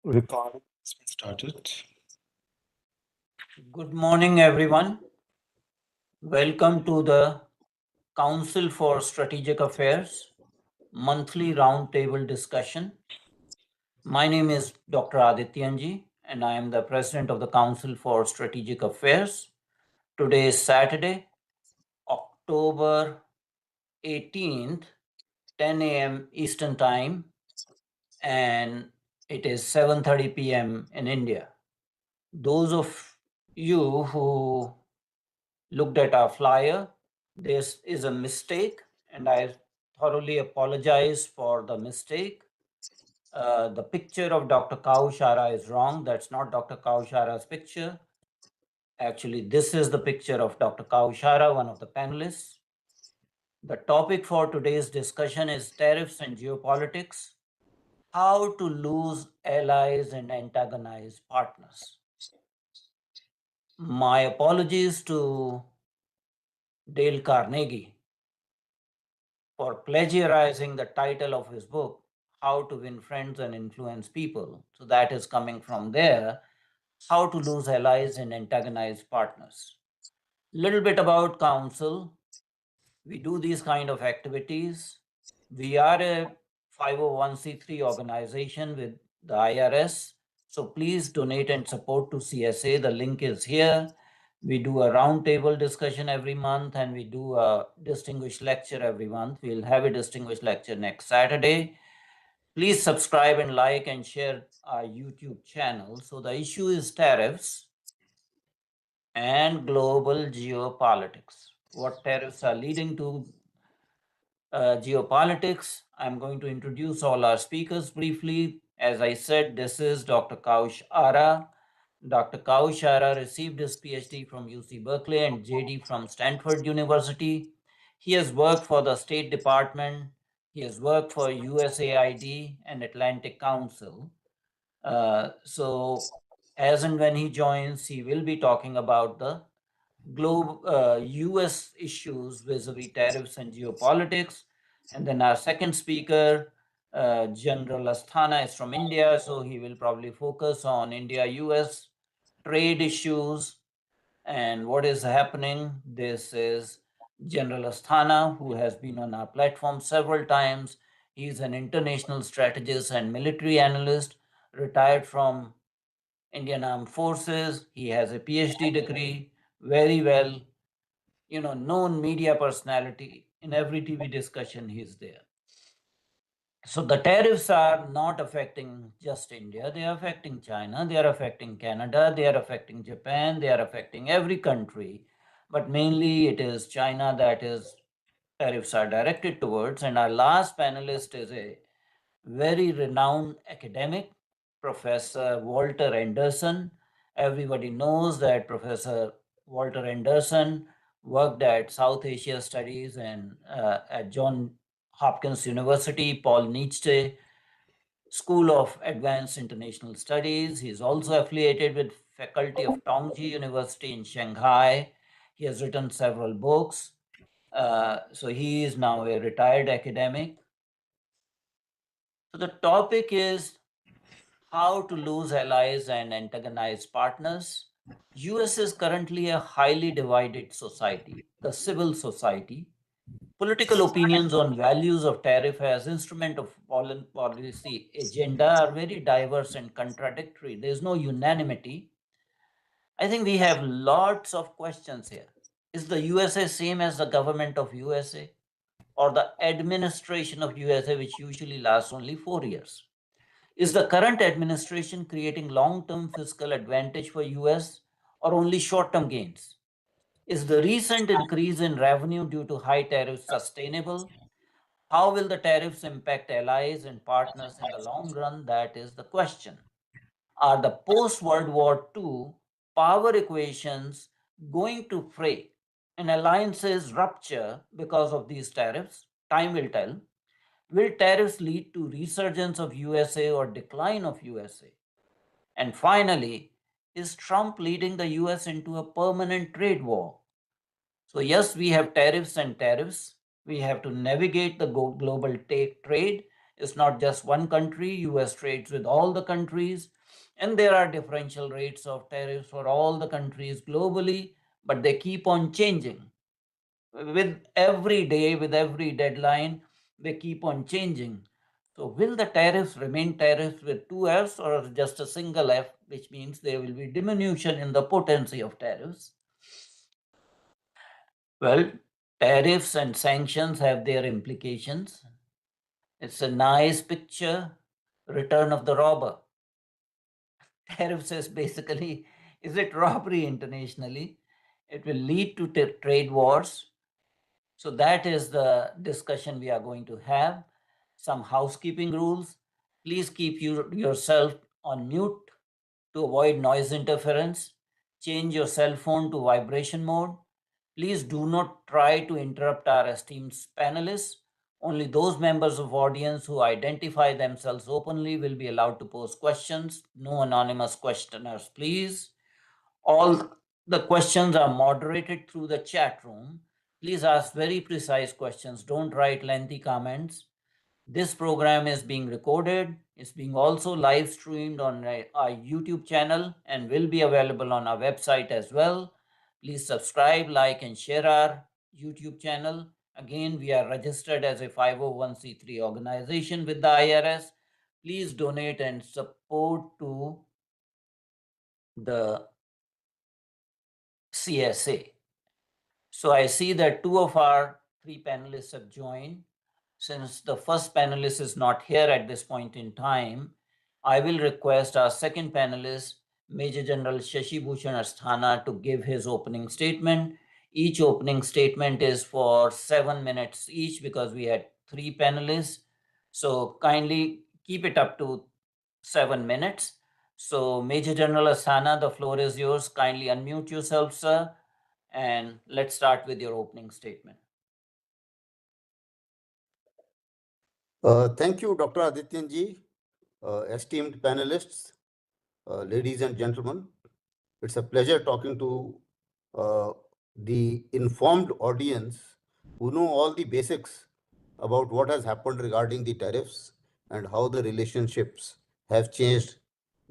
Recording has been started. Good morning, everyone. Welcome to the Council for Strategic Affairs monthly roundtable discussion. My name is Dr. Adityanjee, and I am the President of the Council for Strategic Affairs. Today is Saturday, October 18th, 10 a.m. Eastern Time, and it is 7:30 p.m. in India. Those of you who looked at our flyer, this is a mistake, and I thoroughly apologize for the mistake. The picture of Dr. Kaush Arha is wrong. That's not Dr. Kaush Arha's picture. Actually, this is the picture of Dr. Kaush Arha, one of the panelists. The topic for today's discussion is tariffs and geopolitics, how to lose allies and antagonize partners. My apologies to Dale Carnegie for plagiarizing the title of his book, How to Win Friends and Influence People. So that is coming from there, how to lose allies and antagonize partners. Little bit about council. We do these kind of activities. We are a 501c3 organization with the IRS. So please donate and support to CSA. The link is here. We do a roundtable discussion every month and we do a distinguished lecture every month. We'll have a distinguished lecture next Saturday. Please subscribe and like and share our YouTube channel. So the issue is tariffs and global geopolitics. What tariffs are leading to geopolitics. I'm going to introduce all our speakers briefly. As I said, this is Dr. Kaush Arha. Dr. Kaush Arha received his PhD from UC Berkeley and JD from Stanford University. He has worked for the State Department. He has worked for USAID and Atlantic Council. So as and when he joins, he will be talking about the US issues vis-a-vis tariffs and geopolitics. And then our second speaker, General Asthana, is from India, so he will probably focus on India-US trade issues and what is happening. This is General Asthana, who has been on our platform several times. He's an international strategist and military analyst, retired from Indian Armed Forces. He has a PhD degree, very well, known media personality. In every TV discussion, he's there. So the tariffs are not affecting just India. They are affecting China. They are affecting Canada. They are affecting Japan. They are affecting every country. But mainly it is China that is tariffs are directed towards. And our last panelist is a very renowned academic, Professor Walter Anderson. Everybody knows that Professor Walter Anderson worked at South Asia Studies and at John Hopkins University, Paul Nietzsche School of Advanced International Studies. He is also affiliated with faculty of Tongji University in Shanghai. He has written several books. So he is now a retired academic. So the topic is how to lose allies and antagonize partners. US is currently a highly divided society, the civil society. Political opinions on values of tariff as instrument of foreign policy agenda are very diverse and contradictory. There's no unanimity. I think we have lots of questions here. Is the USA same as the government of USA or the administration of USA, which usually lasts only 4 years? Is the current administration creating long-term fiscal advantage for US or only short-term gains? Is the recent increase in revenue due to high tariffs sustainable? How will the tariffs impact allies and partners in the long run? That is the question. Are the post-World War II power equations going to fray and alliances rupture because of these tariffs? Time will tell. Will tariffs lead to resurgence of USA or decline of USA? And finally, is Trump leading the US into a permanent trade war? So yes, we have tariffs and tariffs. We have to navigate the global trade, It's not just one country. US trades with all the countries, and there are differential rates of tariffs for all the countries globally, but they keep on changing. With every day, with every deadline, they keep on changing. So will the tariffs remain tariffs with two Fs or just a single F, which means there will be diminution in the potency of tariffs? Well, tariffs and sanctions have their implications. It's a nice picture, return of the robber. Tariffs is basically, is it robbery internationally? It will lead to trade wars. So that is the discussion we are going to have. Some housekeeping rules. Please keep yourself on mute to avoid noise interference. Change your cell phone to vibration mode. Please do not try to interrupt our esteemed panelists. Only those members of audience who identify themselves openly will be allowed to pose questions. No anonymous questioners, please. All the questions are moderated through the chat room. Please ask very precise questions. Don't write lengthy comments. This program is being recorded. It's being also live streamed on our YouTube channel and will be available on our website as well. Please subscribe, like, and share our YouTube channel. Again, we are registered as a 501c3 organization with the IRS. Please donate and support to the CSA. So I see that two of our three panelists have joined. Since the first panelist is not here at this point in time, I will request our second panelist, Major General Shashi Bhushan Asthana, to give his opening statement. Each opening statement is for 7 minutes each because we had three panelists. So kindly keep it up to 7 minutes. So Major General Asthana, the floor is yours. Kindly unmute yourself, sir. And let's start with your opening statement. Thank you, Dr. Adityanjee, esteemed panelists, ladies and gentlemen. It's a pleasure talking to the informed audience who know all the basics about what has happened regarding the tariffs and how the relationships have changed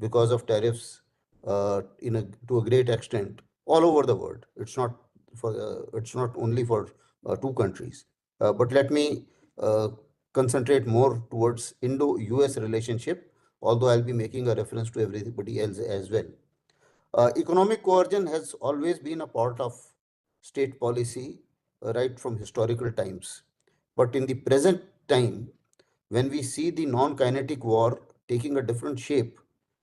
because of tariffs to a great extent all over the world. It's not only for two countries. But let me concentrate more towards Indo-US relationship, although I'll be making a reference to everybody else as well. Economic coercion has always been a part of state policy right from historical times. But in the present time, when we see the non-kinetic war taking a different shape,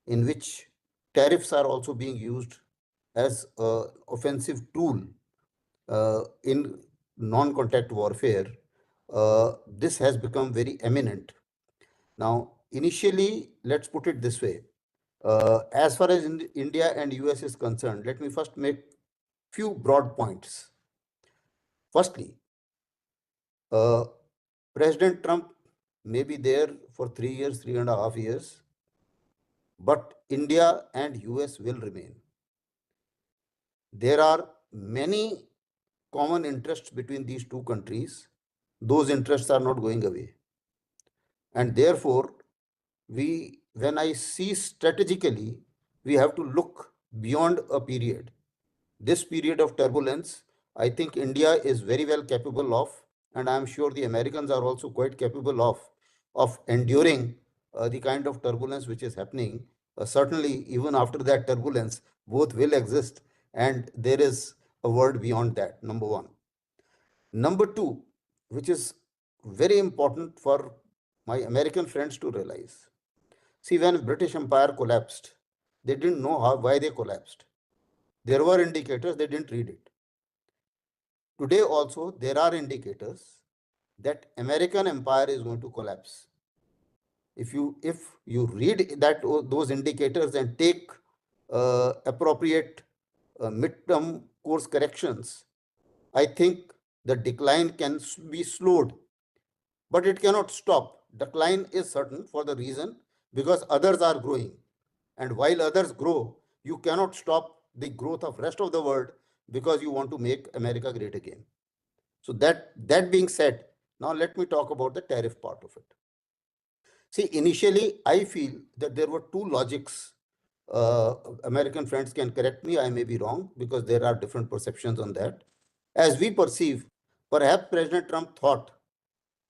in which tariffs are also being used as an offensive tool in non-contact warfare, this has become very eminent. Now, initially, let's put it this way. As far as India and US is concerned, let me first make few broad points. Firstly, President Trump may be there for 3 years, 3.5 years, but India and US will remain. There are many common interests between these two countries. Those interests are not going away. And therefore, when I see strategically, we have to look beyond a period. This period of turbulence, I think India is very well capable of, and I'm sure the Americans are also quite capable of enduring the kind of turbulence which is happening. Certainly, even after that turbulence, both will exist, and there is a world beyond that, number one. Number two, which is very important for my American friends to realize. See, when British Empire collapsed, they didn't know why they collapsed. There were indicators, they didn't read it. Today also, there are indicators that American empire is going to collapse. If you read those indicators and take appropriate midterm course corrections, I think the decline can be slowed, but it cannot stop. Decline is certain for the reason because others are growing. And while others grow, you cannot stop the growth of rest of the world because you want to make America great again. So that being said, now let me talk about the tariff part of it. See, initially, I feel that there were two logics. American friends can correct me, I may be wrong, because there are different perceptions on that. As we perceive, perhaps President Trump thought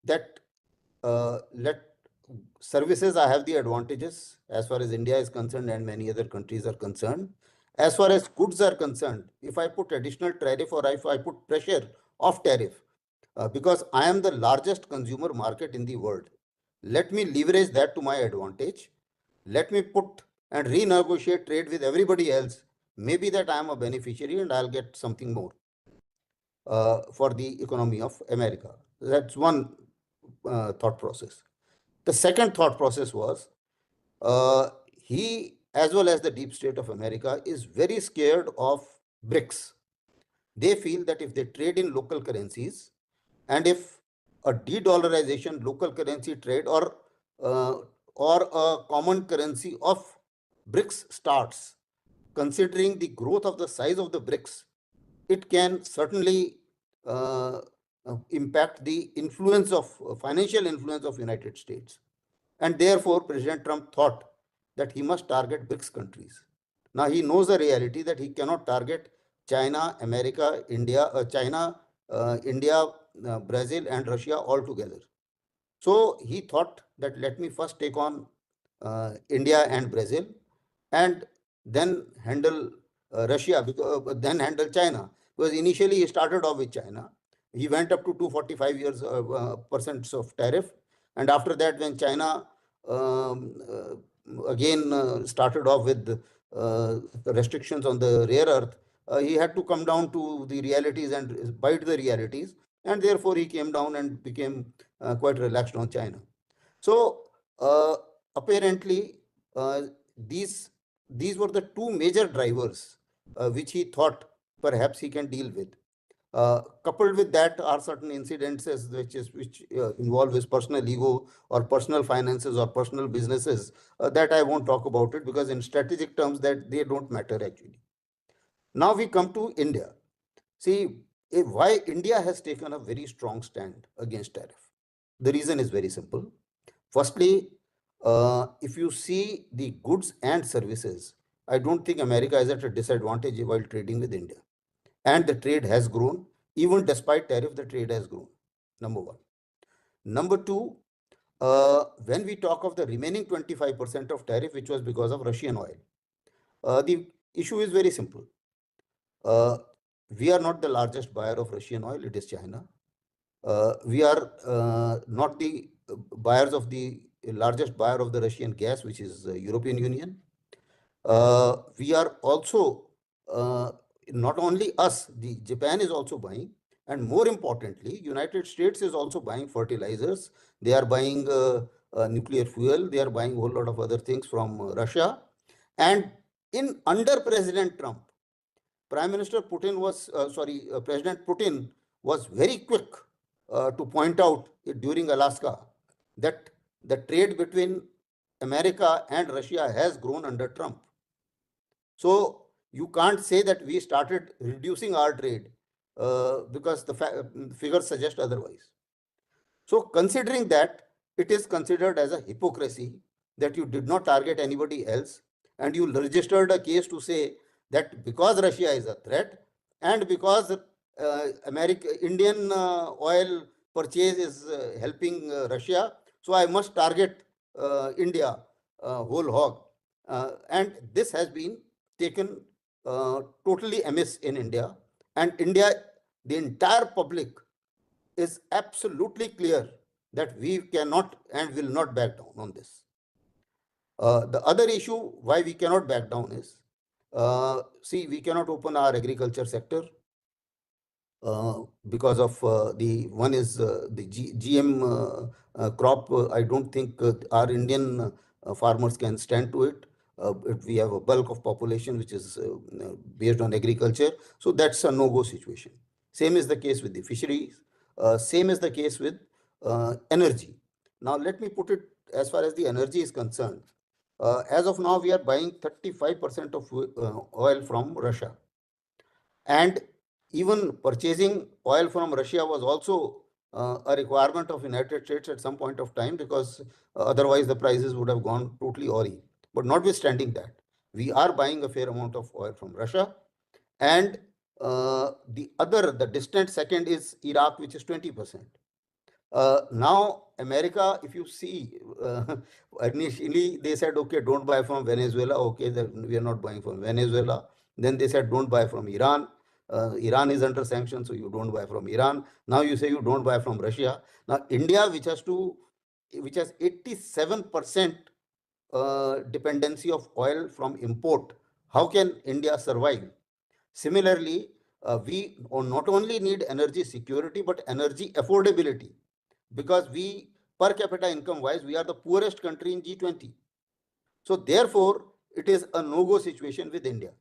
that let services I have the advantages as far as India is concerned and many other countries are concerned. As far as goods are concerned, if I put additional tariff or if I put pressure of tariff, because I am the largest consumer market in the world, let me leverage that to my advantage. Let me put and renegotiate trade with everybody else. Maybe that I am a beneficiary and I'll get something more for the economy of America. That's one thought process. The second thought process was he, as well as the deep state of America, is very scared of BRICS. They feel that if they trade in local currencies and if a de-dollarization local currency trade uh, or a common currency of BRICS starts, considering the growth of the size of the BRICS, it can certainly uh, impact the influence of financial influence of United States. And therefore, President Trump thought that he must target BRICS countries. Now he knows the reality that he cannot target China, America, India, Brazil, and Russia all together. So he thought that let me first take on India and Brazil, and then handle Russia, then handle China. Because initially he started off with China. He went up to 245 years percent of tariff, and after that, when China again started off with the restrictions on the rare earth, he had to come down to the realities and bite the realities, and therefore he came down and became quite relaxed on China. So apparently, uh, these these were the two major drivers which he thought perhaps he can deal with. Coupled with that are certain incidences which involve his personal ego or personal finances or personal businesses that I won't talk about it, because in strategic terms that they don't matter actually. Now we come to India. See, why India has taken a very strong stand against tariff. The reason is very simple. Firstly, if you see the goods and services, I don't think America is at a disadvantage while trading with India. And the trade has grown. Even despite tariff, the trade has grown. Number one. Number two, when we talk of the remaining 25% of tariff, which was because of Russian oil, the issue is very simple. We are not the largest buyer of Russian oil, it is China. We are not the buyers of the largest buyer of the Russian gas, which is the European Union. We are also not only us, the Japan is also buying, and more importantly, United States is also buying fertilizers. They are buying nuclear fuel. They are buying a whole lot of other things from Russia. And in under President Trump, President Putin was very quick to point out during Alaska that the trade between America and Russia has grown under Trump. So you can't say that we started reducing our trade because the figures suggest otherwise. So considering that, it is considered as a hypocrisy that you did not target anybody else, and you registered a case to say that because Russia is a threat and because Indian oil purchase is helping Russia, so I must target India whole hog. And this has been taken totally amiss in India. And India, the entire public is absolutely clear that we cannot and will not back down on this. The other issue why we cannot back down is, see, we cannot open our agriculture sector because of the one is the GM crop. I don't think our Indian farmers can stand to it. We have a bulk of population which is based on agriculture, so that's a no-go situation. Same is the case with the fisheries. Same is the case with energy. Now, let me put it as far as the energy is concerned. As of now, we are buying 35% of oil from Russia. And even purchasing oil from Russia was also a requirement of United States at some point of time, because otherwise the prices would have gone totally awry. But notwithstanding that, we are buying a fair amount of oil from Russia. And the distant second is Iraq, which is 20%. Now, America, if you see, initially they said, okay, don't buy from Venezuela. Okay, we are not buying from Venezuela. Then they said, don't buy from Iran. Iran is under sanctions, so you don't buy from Iran. Now you say you don't buy from Russia. Now, India, which has 87% dependency of oil from import, how can India survive? Similarly, we not only need energy security, but energy affordability, because we, per capita income wise, we are the poorest country in G20. So therefore, it is a no-go situation with India.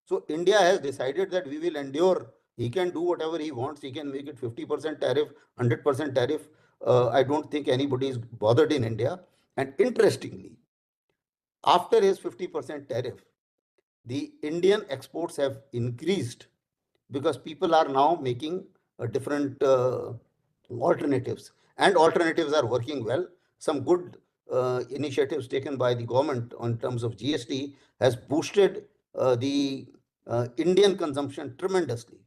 So India has decided that we will endure. He can do whatever he wants. He can make it 50% tariff, 100% tariff. I don't think anybody is bothered in India. And interestingly, after his 50% tariff, the Indian exports have increased, because people are now making different alternatives, and alternatives are working well. Some good initiatives taken by the government on terms of GST has boosted the Indian consumption tremendously.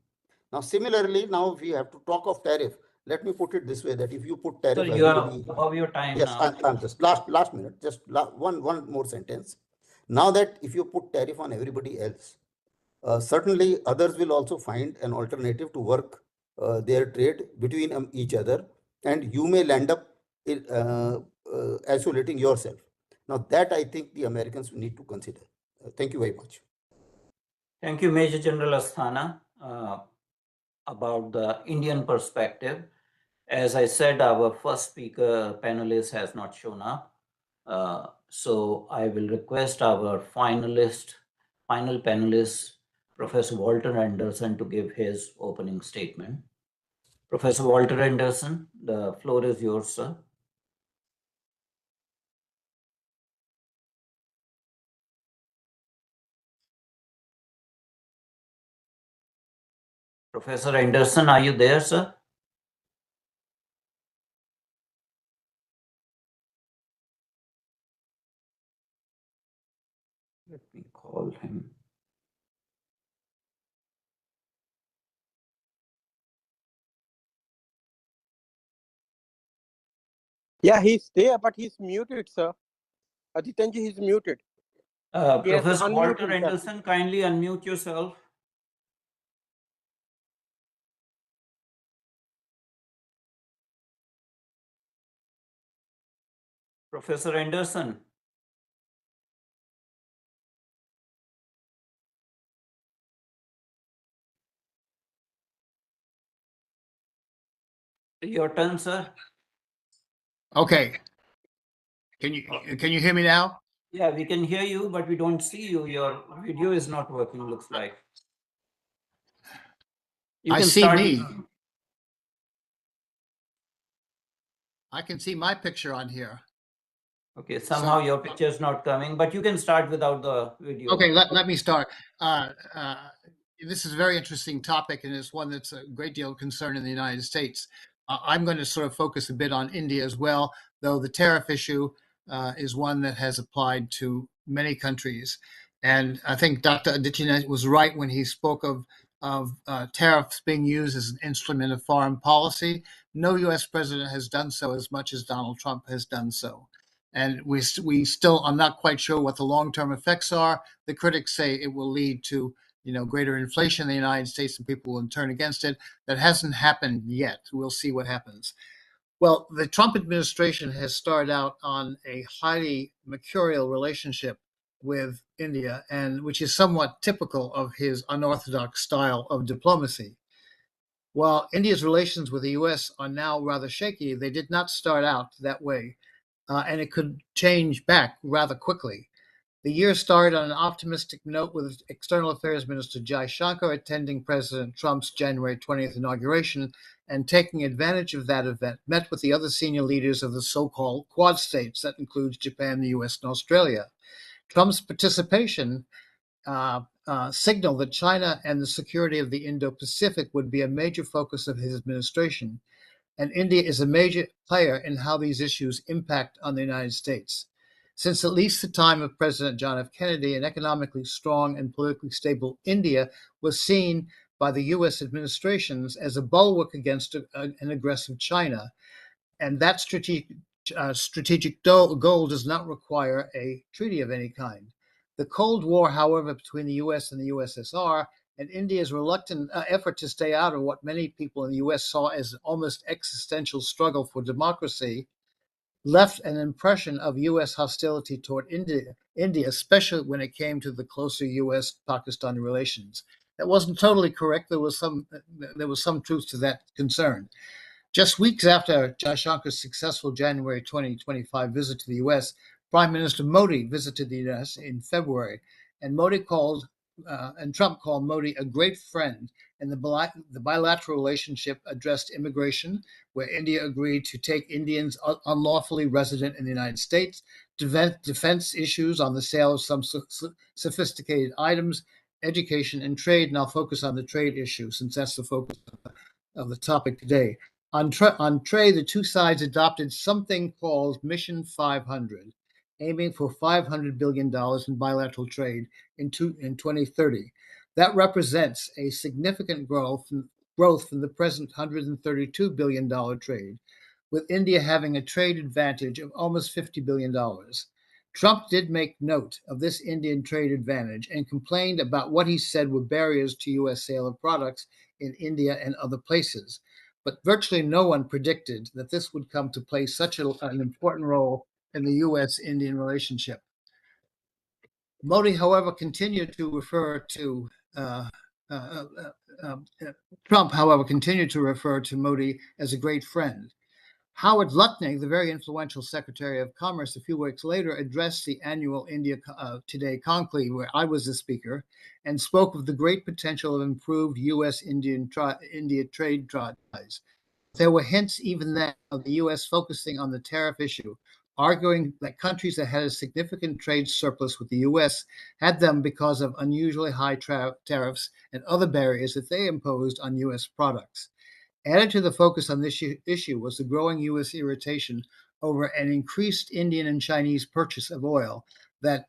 Now, similarly, now if we have to talk of tariff, let me put it this way: that if you put tariff, So you are above your time yes, now. I'm just last minute, just one more sentence. Now that if you put tariff on everybody else, certainly others will also find an alternative to work their trade between each other, and you may land up isolating yourself. Now that I think the Americans need to consider. Thank you very much. Thank you, Major General Asthana, about the Indian perspective. As I said, our first speaker panelist has not shown up. So I will request our final panelist, Professor Walter Anderson, to give his opening statement. Professor Walter Anderson, the floor is yours, sir. Professor Anderson, are you there, sir? Let me call him. Yeah, he's there, but he's muted, sir. Adityanjee, he's muted. Professor unmute Walter himself. Anderson, kindly unmute yourself. Professor Anderson. Your turn, sir. Okay. Can you hear me now? Yeah, we can hear you, but we don't see you. Your video is not working, looks like. You I can see start. me. I can see my picture on here. Okay, somehow your picture is not coming, but you can start without the video. Okay, let me start. This is a very interesting topic, and it's one that's a great deal of concern in the United States. I'm going to sort of focus a bit on India as well, though the tariff issue is one that has applied to many countries. And I think Dr. Adityanjee was right when he spoke of tariffs being used as an instrument of foreign policy. No U.S. president has done so as much as Donald Trump has done so. And we still, I'm not quite sure what the long-term effects are. The critics say it will lead to, greater inflation in the United States and people will turn against it. That hasn't happened yet. We'll see what happens. Well, the Trump administration has started out on a highly mercurial relationship with India, and which is somewhat typical of his unorthodox style of diplomacy. While India's relations with the U.S. are now rather shaky, they did not start out that way. And it could change back rather quickly. The year started on an optimistic note with External Affairs Minister Jai Shankar attending President Trump's January 20th inauguration and taking advantage of that event, met with the other senior leaders of the so-called Quad states, that includes Japan, the US, and Australia. Trump's participation signaled that China and the security of the Indo-Pacific would be a major focus of his administration. and India is a major player in how these issues impact on the United States. Since at least the time of President John F. Kennedy, an economically strong and politically stable India was seen by the U.S. administrations as a bulwark against an aggressive China, and that strategic goal does not require a treaty of any kind. The Cold War, however, between the U.S. and the USSR, and India's reluctant effort to stay out of what many people in the U.S. saw as an almost existential struggle for democracy, left an impression of U.S. hostility toward India, especially when it came to the closer U.S.-Pakistani relations. That wasn't totally correct. There was some truth to that concern. Just weeks after Jaishankar's successful January 2025 visit to the U.S., Prime Minister Modi visited the U.S. in February, and Trump called Modi a great friend, and the bilateral relationship addressed immigration, where India agreed to take Indians unlawfully resident in the United States, defense issues on the sale of some sophisticated items, education, and trade. And I'll focus on the trade issue since that's the focus of the topic today. On trade, the two sides adopted something called Mission 500, aiming for $500 billion in bilateral trade in 2030. That represents a significant growth from the present $132 billion trade, with India having a trade advantage of almost $50 billion. Trump did make note of this Indian trade advantage and complained about what he said were barriers to U.S. sale of products in India and other places. But virtually no one predicted that this would come to play such an important role in the U.S.-Indian relationship. Modi, however, continued to refer to Trump, however, continued to refer to Modi as a great friend. Howard Lutnick, the very influential Secretary of Commerce, a few weeks later addressed the annual India Today conclave, where I was the speaker, and spoke of the great potential of improved U.S.-India trade ties. There were hints even then of the U.S. focusing on the tariff issue, arguing that countries that had a significant trade surplus with the U.S. had them because of unusually high tariffs and other barriers that they imposed on U.S. products. Added to the focus on this issue was the growing U.S. irritation over an increased Indian and Chinese purchase of oil that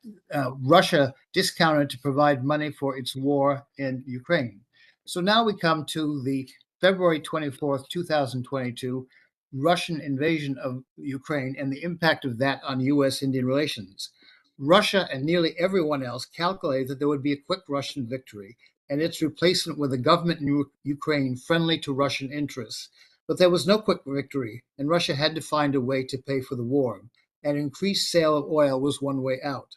Russia discounted to provide money for its war in Ukraine. So now we come to the February 24th, 2022 Russian invasion of Ukraine and the impact of that on U.S.-Indian relations. Russia and nearly everyone else calculated that there would be a quick Russian victory and its replacement with a government in Ukraine friendly to Russian interests. But there was no quick victory, and Russia had to find a way to pay for the war, and increased sale of oil was one way out.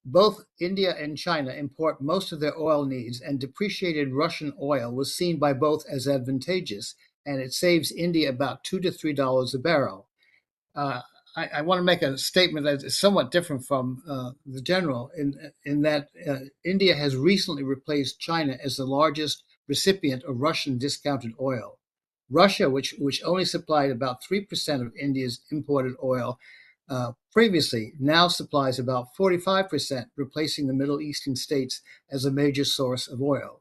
Both India and China import most of their oil needs, and depreciated Russian oil was seen by both as advantageous, and it saves India about $2 to $3 a barrel. I want to make a statement that is somewhat different from the general in that India has recently replaced China as the largest recipient of Russian discounted oil. Russia, which only supplied about 3% of India's imported oil previously, now supplies about 45%, replacing the Middle Eastern states as a major source of oil.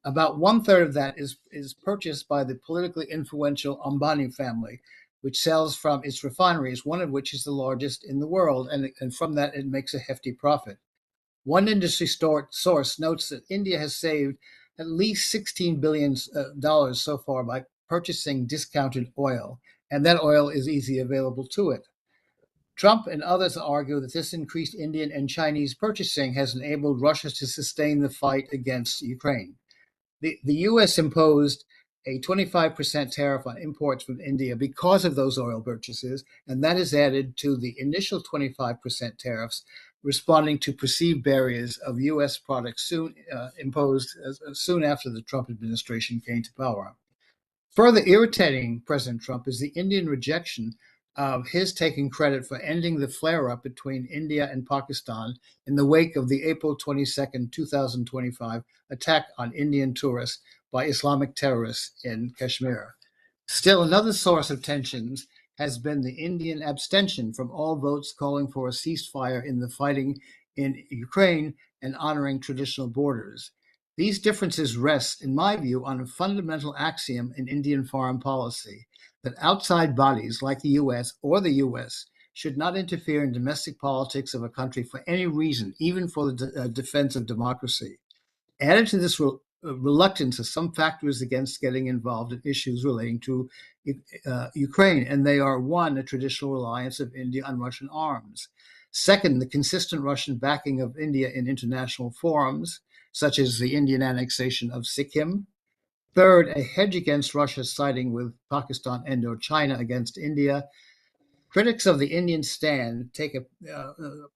About 1/3 of that is purchased by the politically influential Ambani family, which sells from its refineries, one of which is the largest in the world, and from that it makes a hefty profit. One industry source notes that India has saved at least $16 billion so far by purchasing discounted oil, and that oil is easily available to it. Trump and others argue that this increased Indian and Chinese purchasing has enabled Russia to sustain the fight against Ukraine. The U.S. imposed a 25% tariff on imports from India because of those oil purchases, and that is added to the initial 25% tariffs, responding to perceived barriers of U.S. products imposed soon after the Trump administration came to power. Further irritating President Trump is the Indian rejection of his taking credit for ending the flare-up between India and Pakistan in the wake of the April 22nd, 2025 attack on Indian tourists by Islamic terrorists in Kashmir. Still, another source of tensions has been the Indian abstention from all votes calling for a ceasefire in the fighting in Ukraine and honoring traditional borders. These differences rest, in my view, on a fundamental axiom in Indian foreign policy that outside bodies like the US or the US should not interfere in domestic politics of a country for any reason, even for the defense of democracy. Added to this reluctance are some factors against getting involved in issues relating to Ukraine, and they are: one, a traditional reliance of India on Russian arms; second, the consistent Russian backing of India in international forums, such as the Indian annexation of Sikkim; third, a hedge against Russia siding with Pakistan Indochina against India. Critics of the Indian stand take a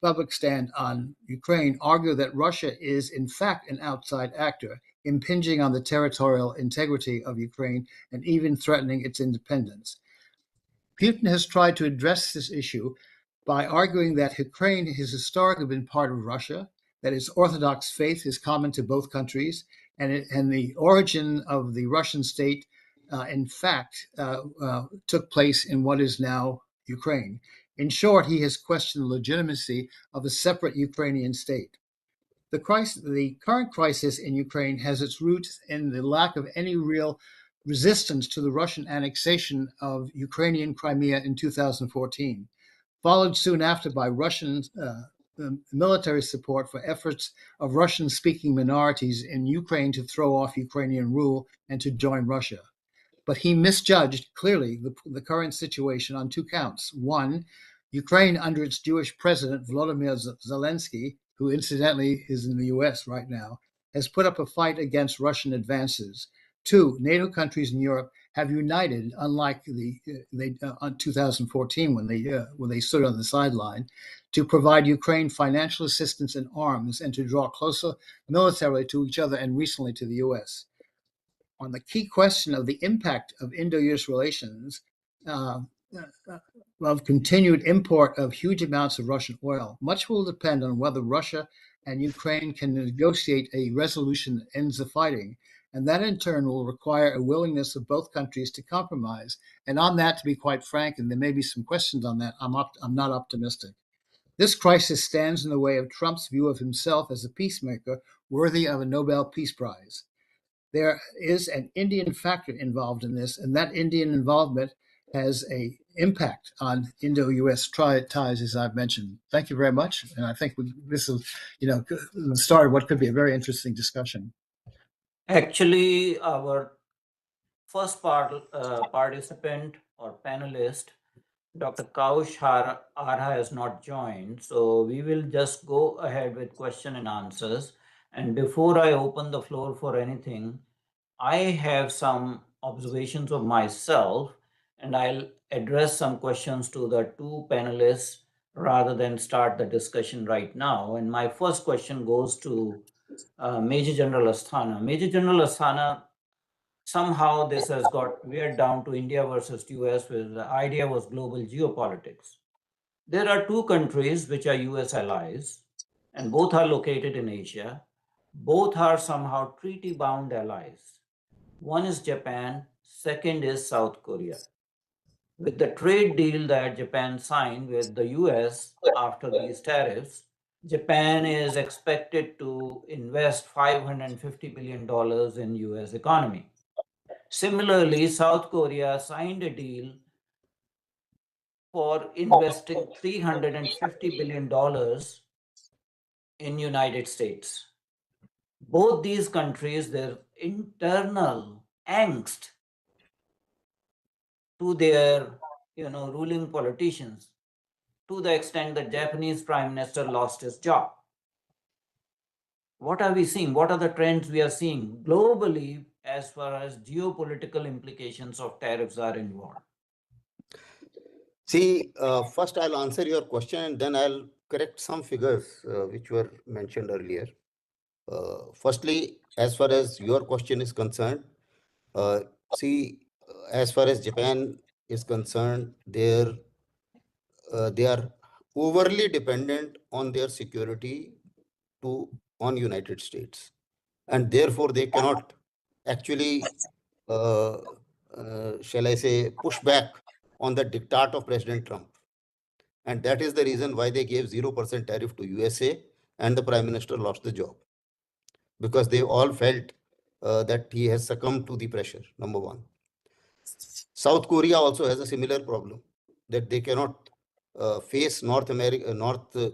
public stand on Ukraine, argue that Russia is in fact an outside actor, impinging on the territorial integrity of Ukraine and even threatening its independence. Putin has tried to address this issue by arguing that Ukraine has historically been part of Russia, that its Orthodox faith is common to both countries, and the origin of the Russian state, in fact, took place in what is now Ukraine. In short, he has questioned the legitimacy of a separate Ukrainian state. The current crisis in Ukraine has its roots in the lack of any real resistance to the Russian annexation of Ukrainian Crimea in 2014, followed soon after by Russian military support for efforts of Russian-speaking minorities in Ukraine to throw off Ukrainian rule and to join Russia. But he misjudged clearly the current situation on two counts. One, Ukraine under its Jewish president, Volodymyr Zelensky, who incidentally is in the US right now, has put up a fight against Russian advances. Two, NATO countries in Europe have united, unlike on 2014 when they stood on the sideline, to provide Ukraine financial assistance and arms and to draw closer militarily to each other and recently to the US. On the key question of the impact of Indo-US relations, of continued import of huge amounts of Russian oil, much will depend on whether Russia and Ukraine can negotiate a resolution that ends the fighting, and that in turn will require a willingness of both countries to compromise. And on that, to be quite frank, and there may be some questions on that, I'm not optimistic. This crisis stands in the way of Trump's view of himself as a peacemaker worthy of a Nobel Peace Prize. There is an Indian factor involved in this, and that Indian involvement has an impact on Indo-US ties, as I've mentioned. Thank you very much, and I think this is, the start of what could be a very interesting discussion. Actually, our first participant or panelist, Dr. Kaush Arha, has not joined, so we will just go ahead with question and answers. And before I open the floor for anything, I have some observations of myself, and I'll address some questions to the two panelists rather than start the discussion right now. And my first question goes to Major General Asthana. Major General Asthana, somehow this has got veered down to India versus US, where the idea was global geopolitics. There are two countries which are US allies, and both are located in Asia. Both are somehow treaty-bound allies. One is Japan, second is South Korea. With the trade deal that Japan signed with the US after these tariffs, Japan is expected to invest $550 billion in US economy. Similarly, South Korea signed a deal for investing $350 billion in United States. Both these countries, their internal angst to their ruling politicians, to the extent that Japanese Prime Minister lost his job. What are we seeing? What are the trends we are seeing globally as far as geopolitical implications of tariffs are involved? See, first I'll answer your question and then I'll correct some figures which were mentioned earlier. Firstly, as far as your question is concerned, as far as Japan is concerned, they are overly dependent on their security on United States, and therefore they cannot actually, shall I say, push back on the diktat of President Trump. And that is the reason why they gave 0% tariff to USA and the Prime Minister lost the job. because they all felt that he has succumbed to the pressure, number one. South Korea also has a similar problem, that they cannot face North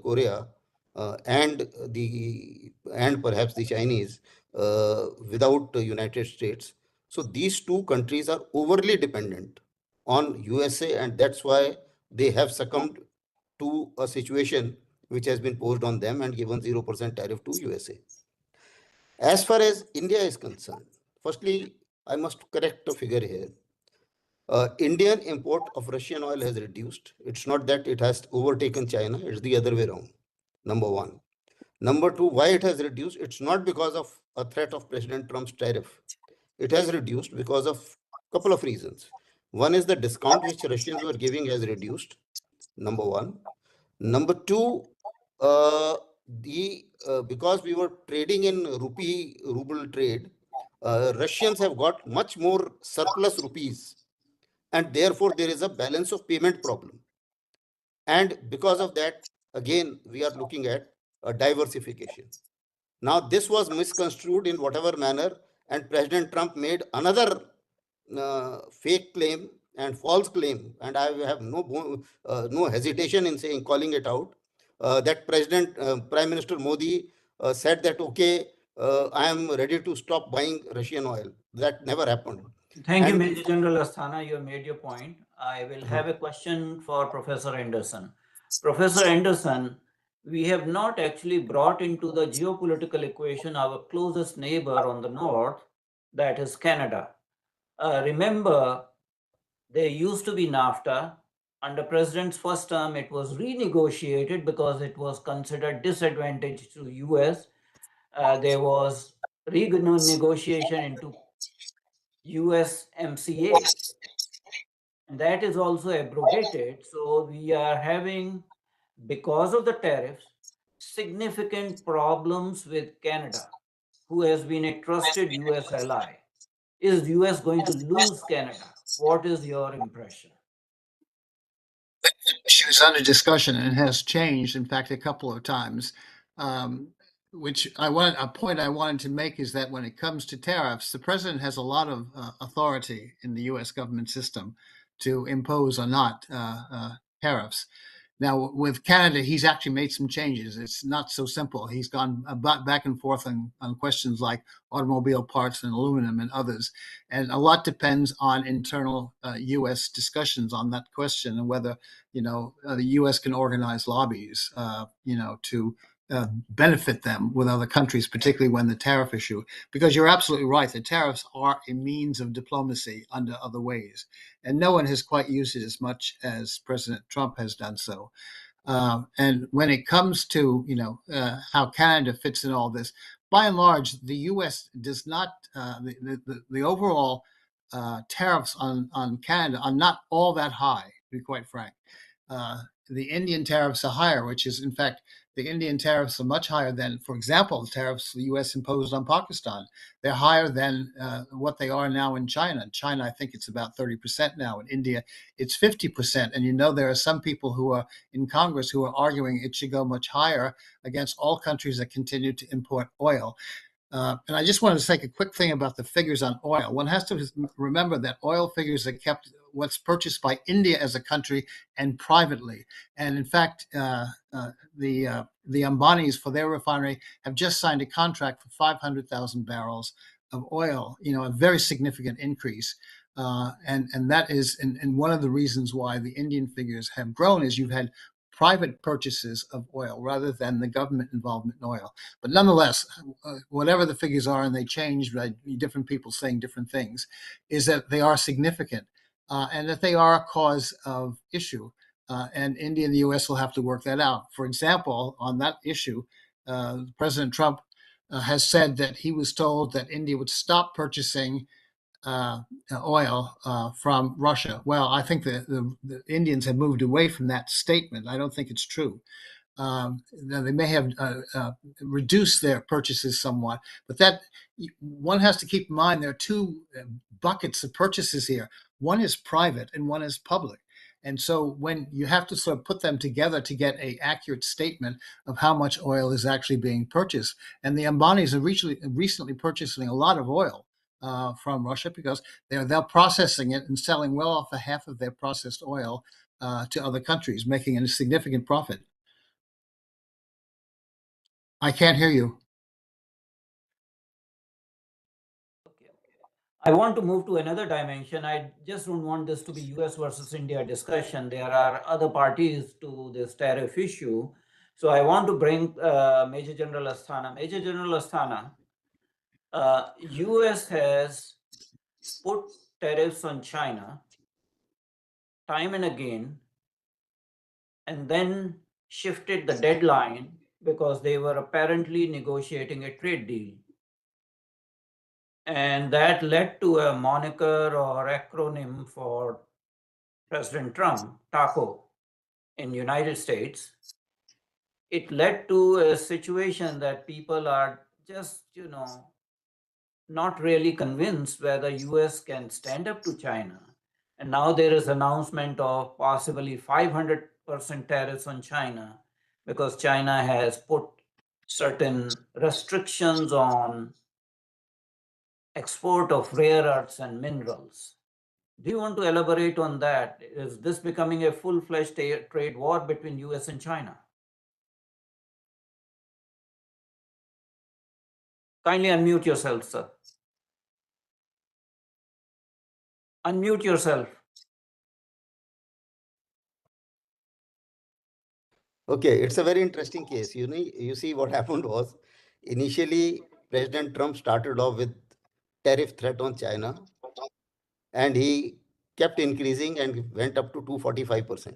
Korea and perhaps the Chinese without the United States. So these two countries are overly dependent on USA, and that's why they have succumbed to a situation which has been posed on them and given 0% tariff to USA. As far as India is concerned, firstly, I must correct a figure here. Indian import of Russian oil has reduced. It's not that it has overtaken China, it's the other way around. Number one. Number two, why it has reduced? It's not because of a threat of President Trump's tariff. It has reduced because of a couple of reasons. One is the discount which Russians were giving has reduced. Number one. Number two, because we were trading in ruble trade, Russians have got much more surplus rupees, and therefore there is a balance of payment problem. And because of that, again, we are looking at a diversification. Now, this was misconstrued in whatever manner, and President Trump made another fake claim and false claim, and I have no hesitation in calling it out, that Prime Minister Modi said that, okay, I am ready to stop buying Russian oil. That never happened. Thank you, Major General Asthana. You have made your point. I will have a question for Professor Anderson. Professor Anderson, we have not actually brought into the geopolitical equation our closest neighbor on the north, that is Canada. Remember, there used to be NAFTA. Under President's first term, it was renegotiated because it was considered disadvantage to US. There was renegotiation into USMCA, and that is also abrogated. So we are having, because of the tariffs, significant problems with Canada, who has been a trusted US ally. Is US going to lose Canada? What is your impression? Issue is under discussion and has changed, in fact, a couple of times. A point I wanted to make is that when it comes to tariffs, the president has a lot of authority in the U.S. government system to impose or not tariffs. Now, with Canada, he's actually made some changes. It's not so simple. He's gone back and forth on questions like automobile parts and aluminum and others. And a lot depends on internal U.S. discussions on that question and whether, the U.S. can organize lobbies, to benefit them with other countries, particularly when the tariff issue, because you're absolutely right. The tariffs are a means of diplomacy under other ways. And no one has quite used it as much as President Trump has done so. And when it comes to, how Canada fits in all this, by and large, the U.S. does not, the overall tariffs on Canada are not all that high, to be quite frank. The Indian tariffs are higher, which is, in fact, the Indian tariffs are much higher than, for example, the tariffs the U.S. imposed on Pakistan. They're higher than what they are now in China. In China, I think it's about 30% now. In India, it's 50%. And there are some people who are in Congress who are arguing it should go much higher against all countries that continue to import oil. And I just wanted to say a quick thing about the figures on oil. One has to remember that oil figures are kept what's purchased by India as a country and privately. And in fact, the Ambanis for their refinery have just signed a contract for 500,000 barrels of oil, a very significant increase. And that is, and one of the reasons why the Indian figures have grown is you've had private purchases of oil rather than the government involvement in oil. But nonetheless, whatever the figures are, and they change by different people saying different things, is that they are significant and that they are a cause of issue. And India and the U.S. will have to work that out. For example, on that issue, President Trump has said that he was told that India would stop purchasing oil from Russia. Well, I think the Indians have moved away from that statement. I don't think it's true. They may have reduced their purchases somewhat, but that one has to keep in mind there are two buckets of purchases here. One is private and one is public. And so when you have to sort of put them together to get an accurate statement of how much oil is actually being purchased. And the Ambanis are recently purchasing a lot of oil from Russia because they're processing it and selling well off the half of their processed oil to other countries, making a significant profit. I can't hear you. I want to move to another dimension. I just don't want this to be US versus India discussion. There are other parties to this tariff issue. So I want to bring Major General Asthana. Major General Asthana, US has put tariffs on China time and again, and then shifted the deadline because they were apparently negotiating a trade deal. And that led to a moniker or acronym for President Trump, TACO, in United States. It led to a situation that people are just, not really convinced whether US can stand up to China. And now there is announcement of possibly 500% tariffs on China because China has put certain restrictions on export of rare earths and minerals. Do you want to elaborate on that? Is this becoming a full-fledged trade war between US and China? Kindly unmute yourself, sir. Unmute yourself. Okay, it's a very interesting case. You see what happened was initially President Trump started off with tariff threat on China, and he kept increasing and went up to 245%.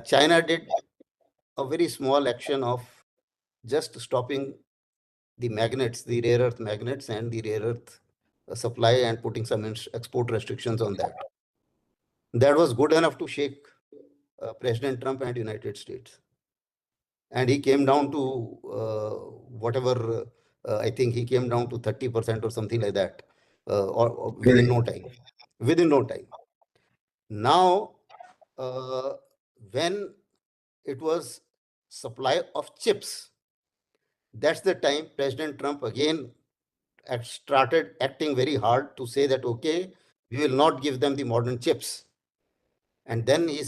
China did a very small action of just stopping the magnets, the rare earth magnets and the rare earth supply, and putting some export restrictions on that. That was good enough to shake President Trump and United States. And he came down to whatever, I think he came down to 30% or something like that, or within no time. Within no time. Now, when it was supply of chips, that's the time President Trump again started acting very hard to say that, okay, we will not give them the modern chips. And then he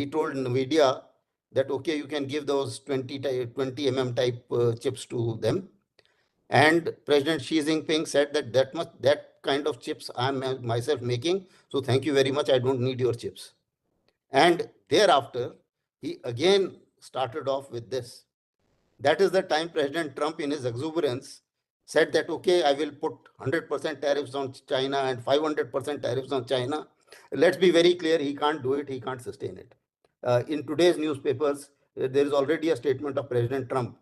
told NVIDIA that, okay, you can give those 20 type chips to them. And President Xi Jinping said that kind of chips I'm myself making. So thank you very much. I don't need your chips. And thereafter, he again started off with this. That is the time President Trump, in his exuberance, said that, okay, I will put 100% tariffs on China and 500% tariffs on China. Let's be very clear, he can't do it, he can't sustain it. In today's newspapers, there is already a statement of President Trump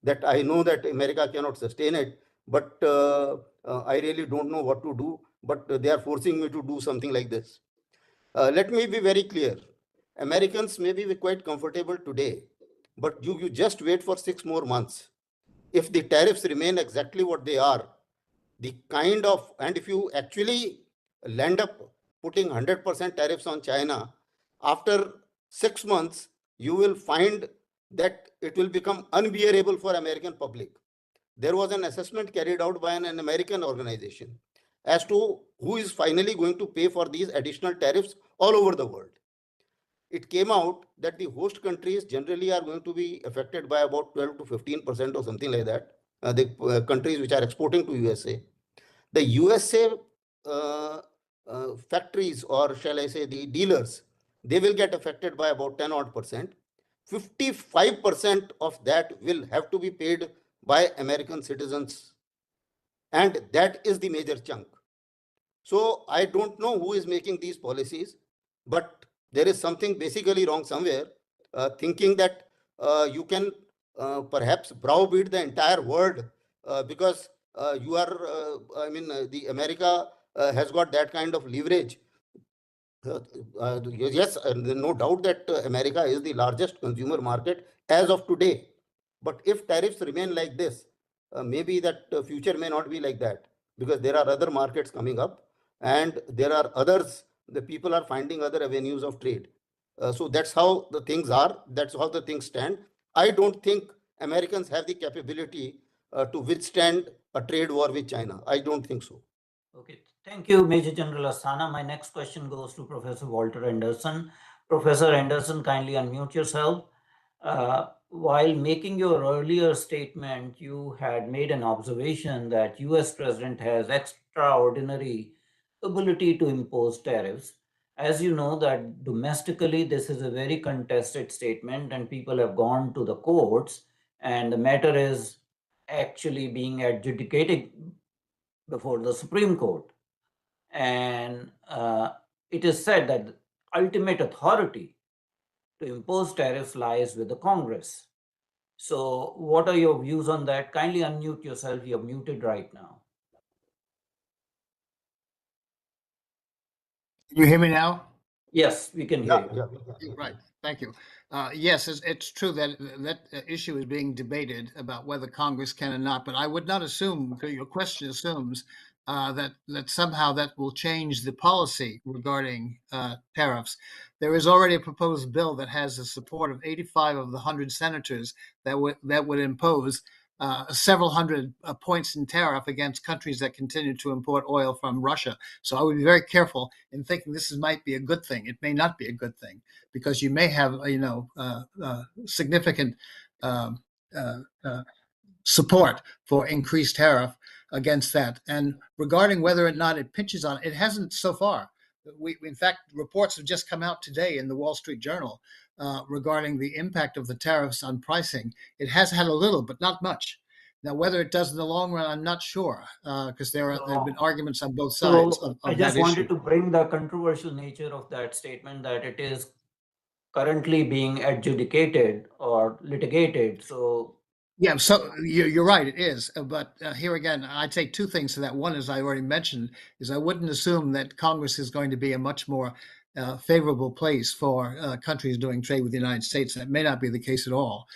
that I know that America cannot sustain it, but I really don't know what to do, but they are forcing me to do something like this. Let me be very clear. Americans may be quite comfortable today, but you just wait for 6 more months. If the tariffs remain exactly what they are, and if you actually land up putting 100% tariffs on China, after 6 months, you will find that it will become unbearable for American public. There was an assessment carried out by an American organization as to who is finally going to pay for these additional tariffs all over the world. It came out that the host countries generally are going to be affected by about 12 to 15% or something like that. The countries which are exporting to USA. The USA factories, or shall I say the dealers, they will get affected by about 10 odd percent. 55% of that will have to be paid by American citizens. And that is the major chunk. So I don't know who is making these policies, but there is something basically wrong somewhere, thinking that you can perhaps browbeat the entire world because the America has got that kind of leverage. Yes, no doubt that America is the largest consumer market as of today. But if tariffs remain like this, maybe that future may not be like that, because there are other markets coming up and there are others the people are finding other avenues of trade. So that's how the things are. That's how the things stand. I don't think Americans have the capability to withstand a trade war with China. I don't think so. Okay, thank you, Major General Asthana. My next question goes to Professor Walter Anderson. Professor Anderson, kindly unmute yourself. While making your earlier statement, you had made an observation that US President has extraordinary ability to impose tariffs. As you know that domestically, this is a very contested statement and people have gone to the courts and the matter is actually being adjudicated before the Supreme Court. And it is said that the ultimate authority to impose tariffs lies with the Congress. So, what are your views on that? Kindly unmute yourself. You're muted right now. You hear me now? Yes, we can hear Yeah, you. yeah. Right. Thank you. Yes, it's true that that issue is being debated about whether Congress can or not. But I would not assume, because your question assumes that somehow that will change the policy regarding tariffs. There is already a proposed bill that has the support of 85 of the 100 senators that would impose several hundred points in tariff against countries that continue to import oil from Russia. So I would be very careful in thinking might be a good thing. It may not be a good thing because you may have significant support for increased tariff against that. And regarding whether or not it pinches on it hasn't so far. In fact, reports have just come out today in the Wall Street Journal regarding the impact of the tariffs on pricing. It has had a little, but not much. Now, whether it does in the long run, I'm not sure because there have been arguments on both sides of I that just issue. wanted to bring the controversial nature of that statement that it is currently being adjudicated or litigated. So, Yeah, so you're right, it is. But here again, I'd say two things to that. One, as I already mentioned, is I wouldn't assume that Congress is going to be a much more favorable place for countries doing trade with the United States. That may not be the case at all.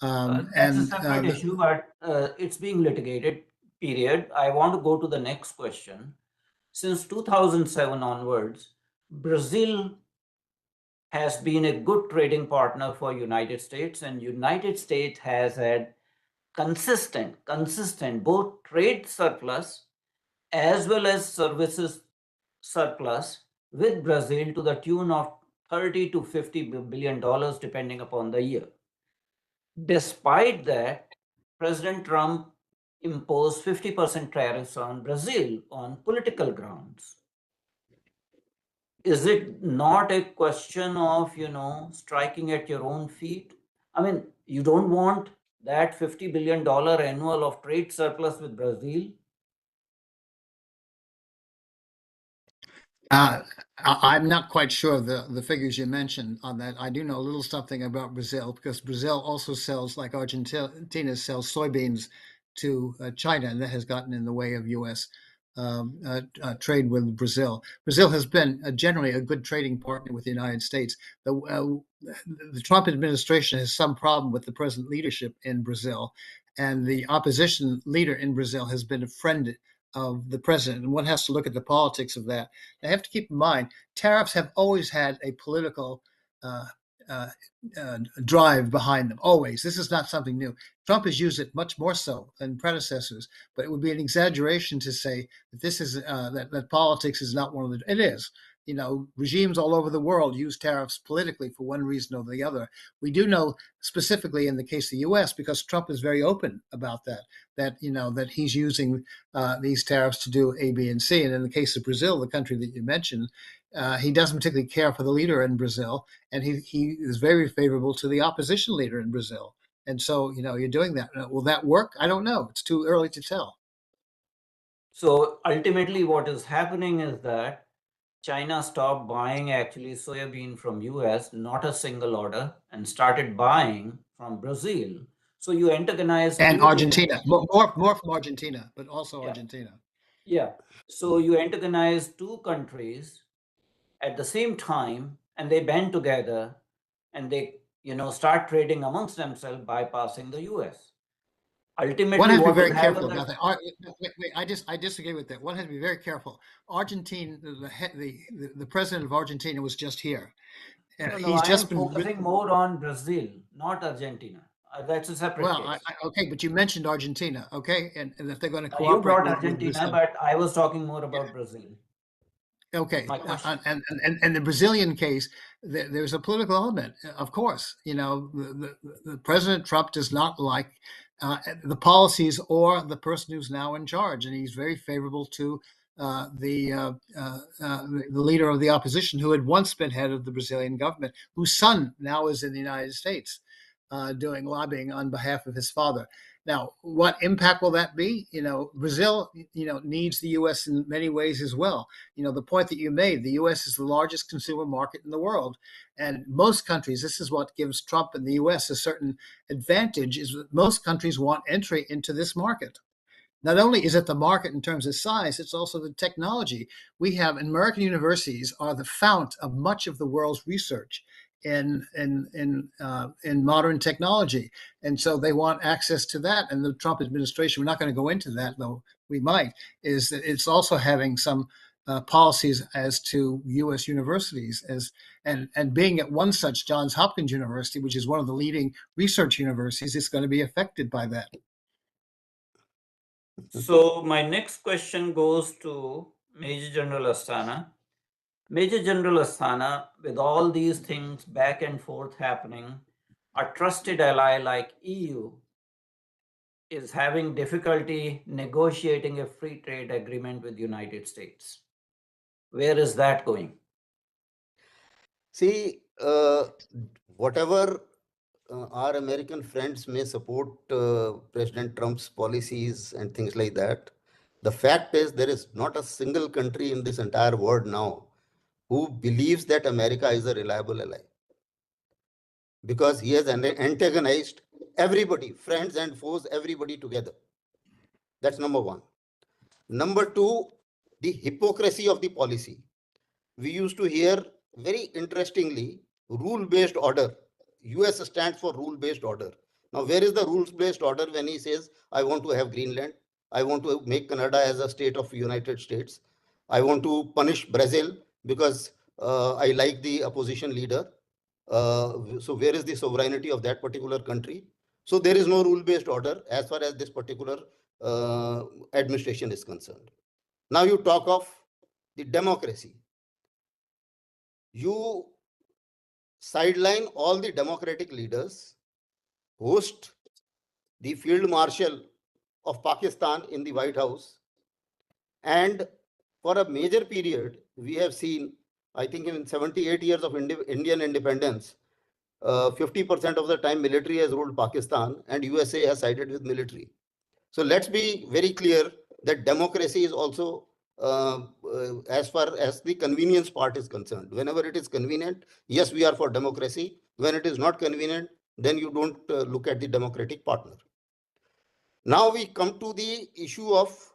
that's a separate issue, but it's being litigated, period. I want to go to the next question. Since 2007 onwards, Brazil has been a good trading partner for United States, and United States has had consistent both trade surplus as well as services surplus with Brazil to the tune of 30 to 50 billion dollars depending upon the year. Despite that, President Trump imposed 50% tariffs on Brazil on political grounds. Is it not a question of, striking at your own feet? I mean, you don't want that $50 billion annual of trade surplus with Brazil? I'm not quite sure of the figures you mentioned on that. I do know a little something about Brazil because Brazil also sells, like Argentina sells soybeans to China, and that has gotten in the way of U.S. Trade with Brazil. Brazil has been generally a good trading partner with the United States. The Trump administration has some problem with the present leadership in Brazil, and the opposition leader in Brazil has been a friend of the president, and one has to look at the politics of that. They have to keep in mind tariffs have always had a political drive behind them. Always, this is not something new. Trump has used it much more so than predecessors, but it would be an exaggeration to say that this is that politics is not one of the. It is. Regimes all over the world use tariffs politically for one reason or the other. We do know specifically in the case of the U.S. because Trump is very open about that he's using these tariffs to do A, B, and C. And in the case of Brazil, the country that you mentioned, he doesn't particularly care for the leader in Brazil, and he is very favorable to the opposition leader in Brazil. And so, you're doing that. Will that work? I don't know. It's too early to tell. So ultimately, what is happening is that China stopped buying actually soybean from US, not a single order, and started buying from Brazil. So you antagonize And two Argentina, more from Argentina, but also Yeah. Argentina. Yeah. So you antagonize two countries at the same time, and they band together, and they start trading amongst themselves, bypassing the US. Ultimately, One has to be what very will careful happen about that. Wait, I disagree with that. One has to be very careful. Argentina, the president of Argentina was just here. no, He's I am just been focusing more on Brazil, not Argentina. That's a separate case. okay, but you mentioned Argentina, okay, and that they're going to Now, you cooperate brought with Argentina, Brazil. but I was talking more about Brazil. Okay, My question. and the Brazilian case, there's a political element, of course. You know, the President Trump does not like the policies or the person who's now in charge, and he's very favorable to the leader of the opposition, who had once been head of the Brazilian government, whose son now is in the United States, doing lobbying on behalf of his father. Now, what impact will that be? You know, Brazil, needs the U.S. in many ways as well. You know, the point that you made, the U.S. is the largest consumer market in the world. And most countries, this is what gives Trump and the U.S. a certain advantage, is that most countries want entry into this market. Not only is it the market in terms of size, it's also the technology. We have American universities are the fount of much of the world's research in modern technology, and so they want access to that. And the Trump administration, we're not going to go into that, though we might, is that it's also having some policies as to U.S. universities and being at one such, Johns Hopkins University, which is one of the leading research universities, is going to be affected by that. So my next question goes to Major General Asthana. Major General Asthana, with all these things back and forth happening, a trusted ally like EU is having difficulty negotiating a free trade agreement with the United States. Where is that going? See, whatever our American friends may support President Trump's policies and things like that, the fact is there is not a single country in this entire world now who believes that America is a reliable ally, because he has antagonized everybody, friends and foes, everybody together. That's number one. Number two, the hypocrisy of the policy. We used to hear very interestingly rule-based order. US stands for rule-based order. Now, where is the rules-based order when he says, I want to have Greenland, I want to make Canada as a state of United States, I want to punish Brazil because I like the opposition leader. So where is the sovereignty of that particular country? So there is no rule-based order as far as this particular administration is concerned. Now you talk of the democracy. You sideline all the democratic leaders, host the field marshal of Pakistan in the White House, and for a major period, we have seen, I think in 78 years of Indian independence, 50% of the time military has ruled Pakistan and USA has sided with military. So let's be very clear that democracy is also as far as the convenience part is concerned. Whenever it is convenient, yes, we are for democracy. When it is not convenient, then you don't look at the democratic partner. Now we come to the issue of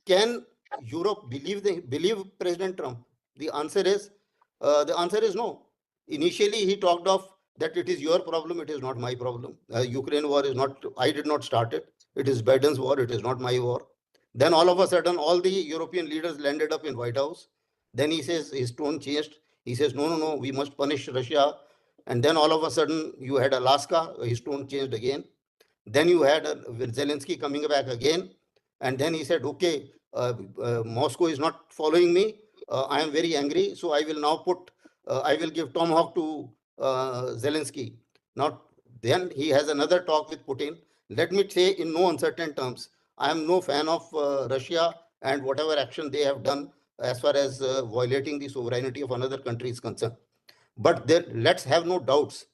can Europe believe President Trump? The answer is no. Initially, he talked of that it is your problem, it is not my problem. Ukraine war is not, I did not start it. It is Biden's war, it is not my war. Then all of a sudden, all the European leaders landed up in White House. Then he says, his tone changed. He says, no, we must punish Russia. And then all of a sudden, you had Alaska, his tone changed again. Then you had Zelensky coming back again. And then he said, okay, Moscow is not following me. I am very angry. So I will now I will give tomahawk to Zelensky. Now, then he has another talk with Putin. Let me say in no uncertain terms, I am no fan of Russia and whatever action they have done as far as violating the sovereignty of another country is concerned. But let's have no doubts.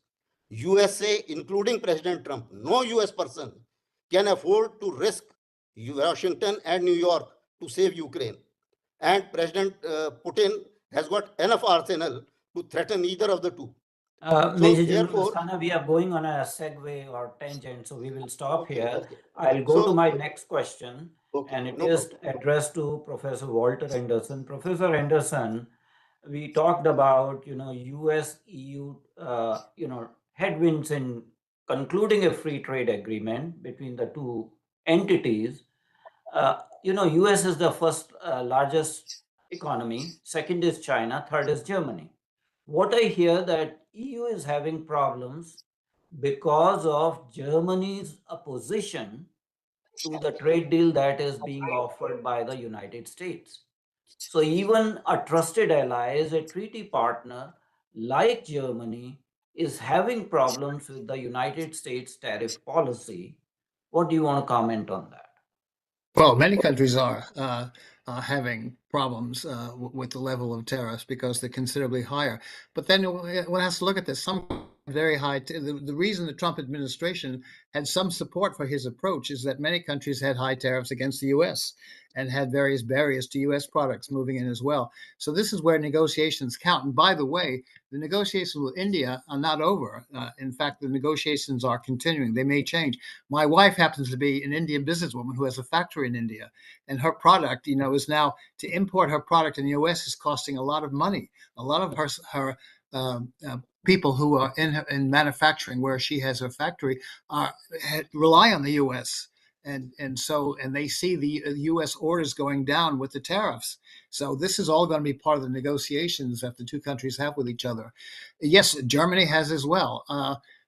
USA, including President Trump, no US person can afford to risk Washington and New York to save Ukraine. And President Putin has got enough arsenal to threaten either of the two. Major General Asthana, we are going on a segue or tangent, so we will stop here. Okay. I'll go to my next question, and it is problem. addressed to Professor Walter Anderson. Professor Anderson, we talked about, US, EU, headwinds in concluding a free trade agreement between the two entities, US is the first largest economy, second is China, third is Germany. What I hear that EU is having problems because of Germany's opposition to the trade deal that is being offered by the United States. So even a trusted ally, as a treaty partner like Germany, is having problems with the United States tariff policy. What do you want to comment on that? Well, many countries are having problems with the level of tariffs because they're considerably higher. But then one has to look at this. Some very high. The reason the Trump administration had some support for his approach is that many countries had high tariffs against the U.S. and had various barriers to U.S. products moving in as well. So this is where negotiations count. And by the way, the negotiations with India are not over. In fact, the negotiations are continuing. They may change. My wife happens to be an Indian businesswoman who has a factory in India, and her product, is now to import her product in the U.S. is costing a lot of money. A lot of her people who are in manufacturing where she has her factory rely on the U.S. And they see the U.S. orders going down with the tariffs. So this is all going to be part of the negotiations that the two countries have with each other. Yes, Germany has as well.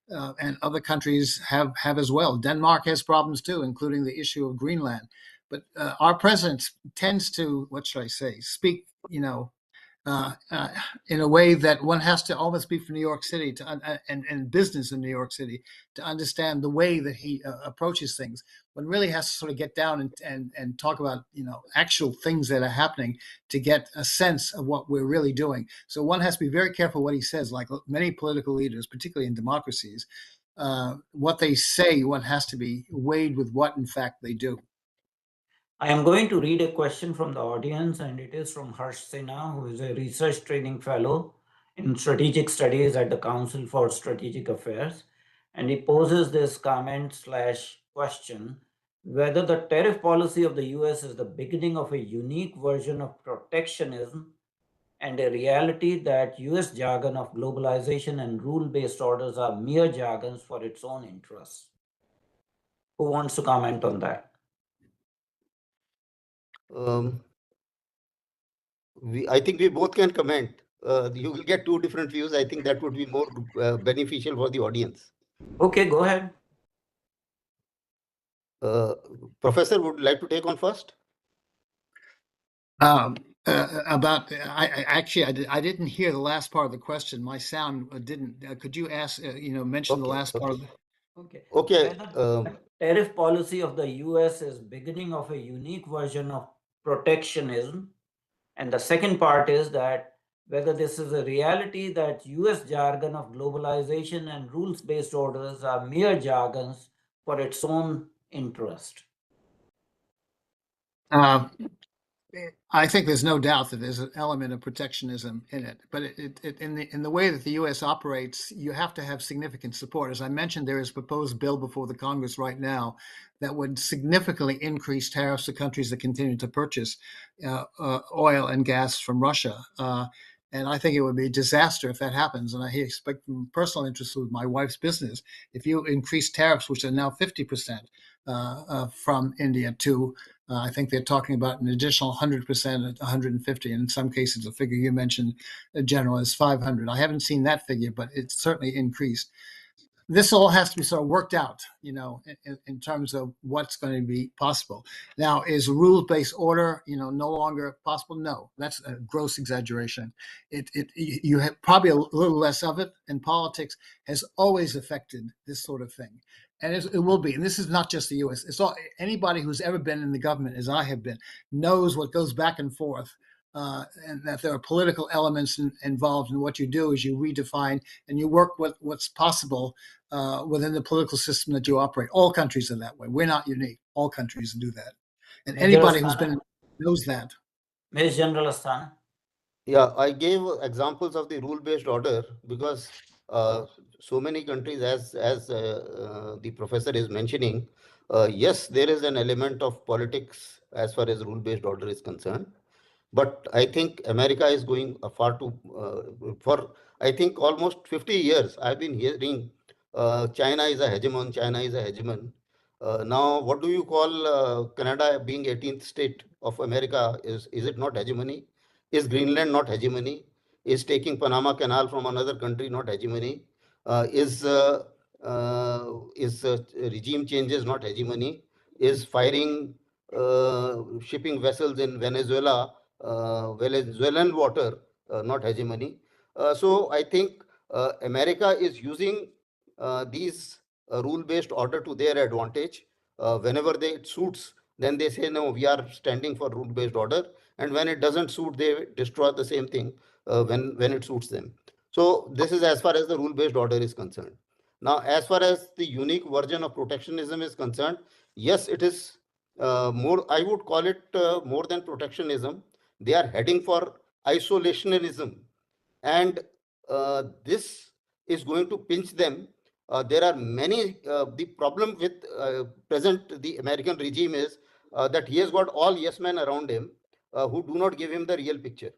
And other countries have as well. Denmark has problems too, including the issue of Greenland. But our president tends to, what should I say, speak, in a way that one has to almost be from New York City and business in New York City to understand the way that he approaches things. One really has to sort of get down and talk about, actual things that are happening to get a sense of what we're really doing. So one has to be very careful what he says, like many political leaders, particularly in democracies. What they say, one has to be weighed with what, in fact, they do. I am going to read a question from the audience, and it is from Harsh Sinha, who is a research training fellow in strategic studies at the Council for Strategic Affairs. And he poses this comment/question whether the tariff policy of the US is the beginning of a unique version of protectionism and a reality that US jargon of globalization and rule-based orders are mere jargons for its own interests. Who wants to comment on that? I think we both can comment. You will get two different views. I think that would be more beneficial for the audience. Okay, go ahead. Professor, would like to take on first? I didn't hear the last part of the question. My sound didn't. Could you ask? Mention the last part of the. Okay. Okay. Whether the tariff policy of the US is beginning of a unique version of protectionism, and the second part is that whether this is a reality that US jargon of globalization and rules-based orders are mere jargons for its own interest. I think there's no doubt that there's an element of protectionism in it, but in the way that the U.S. operates, you have to have significant support. As I mentioned, there is a proposed bill before the Congress right now that would significantly increase tariffs to countries that continue to purchase oil and gas from Russia. And I think it would be a disaster if that happens. And I expect from personal interest with my wife's business, if you increase tariffs, which are now 50% from India to I think they're talking about an additional 100% at 150. And in some cases, the figure you mentioned, General, is 500. I haven't seen that figure, but it's certainly increased. This all has to be sort of worked out, in terms of what's going to be possible. Now, is rule-based order, no longer possible? No, that's a gross exaggeration. You have probably a little less of it, and politics has always affected this sort of thing. And it will be. And this is not just the U.S. It's all anybody who's ever been in the government, as I have been, knows what goes back and forth, and that there are political elements involved. And what you do is you redefine and you work with what's possible within the political system that you operate. All countries are that way. We're not unique. All countries do that. And anybody who's been knows that. Ms. General Asthana. Yeah, I gave examples of the rule-based order because so many countries, as the professor is mentioning, yes, there is an element of politics as far as rule-based order is concerned. But I think America is going far too, for I think almost 50 years, I've been hearing China is a hegemon, China is a hegemon. Now, what do you call Canada being 18th state of America? Is it not hegemony? Is Greenland not hegemony? Is taking Panama Canal from another country not hegemony? Is regime changes not hegemony? Is firing shipping vessels in Venezuela, Venezuelan water not hegemony? So I think America is using these rule-based order to their advantage. Whenever it suits, then they say, no, we are standing for rule-based order. And when it doesn't suit, they destroy the same thing when it suits them. So this is as far as the rule-based order is concerned. Now, as far as the unique version of protectionism is concerned, yes, it is more, I would call it more than protectionism. They are heading for isolationism. And this is going to pinch them. There are many, the problem with present the American regime is that he has got all yes men around him who do not give him the real picture.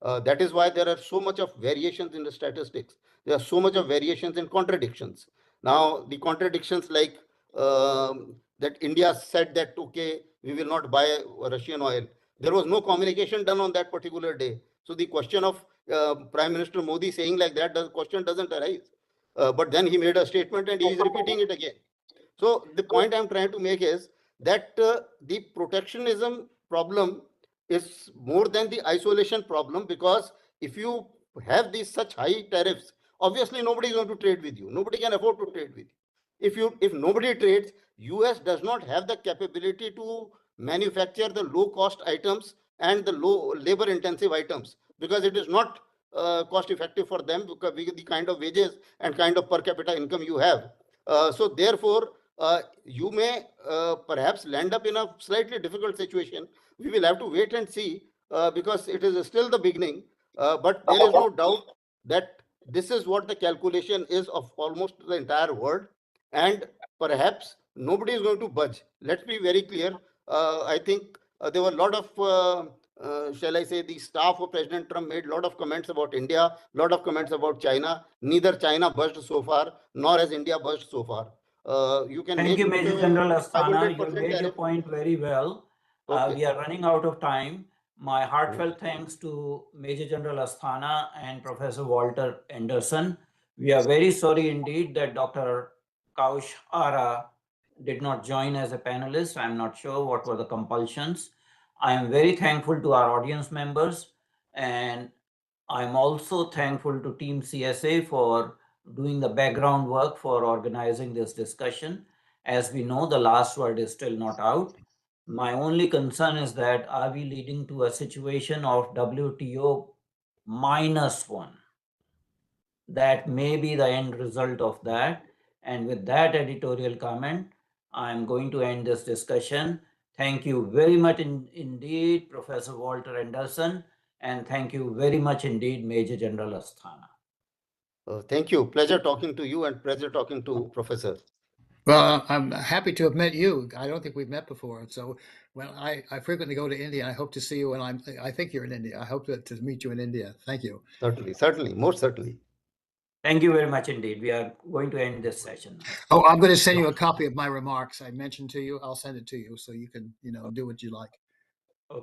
That is why there are so much of variations in the statistics. There are so much of variations in contradictions. Now, the contradictions like that India said that, okay, we will not buy Russian oil. There was no communication done on that particular day. So the question of Prime Minister Modi saying like that, the question doesn't arise. But then he made a statement and he is repeating it again. So the point I'm trying to make is that the protectionism problem is more than the isolation problem, because if you have these such high tariffs, obviously nobody is going to trade with you. Nobody can afford to trade with you. If nobody trades, US does not have the capability to manufacture the low cost items and the low labor intensive items, because it is not cost effective for them because the kind of wages and kind of per capita income you have. So therefore, you may perhaps land up in a slightly difficult situation. We will have to wait and see because it is still the beginning. But there is no doubt that this is what the calculation is of almost the entire world. And perhaps nobody is going to budge. Let's be very clear. I think there were a lot of, shall I say, the staff of President Trump made a lot of comments about India, a lot of comments about China. Neither China budged so far, nor has India budged so far. You can Thank you, Major General Asthana. You 500% made your tariff. point very well. Okay. We are running out of time. My heartfelt thanks to Major General Asthana and Professor Walter Anderson. We are very sorry indeed that Dr. Kaush Arha did not join as a panelist. I'm not sure what were the compulsions. I am very thankful to our audience members, and I'm also thankful to Team CSA for doing the background work for organizing this discussion. As we know, the last word is still not out. My only concern is that are we leading to a situation of WTO -1? That may be the end result of that. And with that editorial comment, I'm going to end this discussion. Thank you very much indeed, Professor Walter Anderson, and thank you very much indeed, Major General Asthana. Thank you. Pleasure talking to you and pleasure talking to Professor. Well, I'm happy to have met you. I don't think we've met before. So when I frequently go to India, I hope to see you when I think you're in India. I hope to meet you in India. Thank you. Certainly, most certainly. Thank you very much indeed. We are going to end this session. Oh, I'm going to send you a copy of my remarks I mentioned to you. I'll send it to you so you can, do what you like.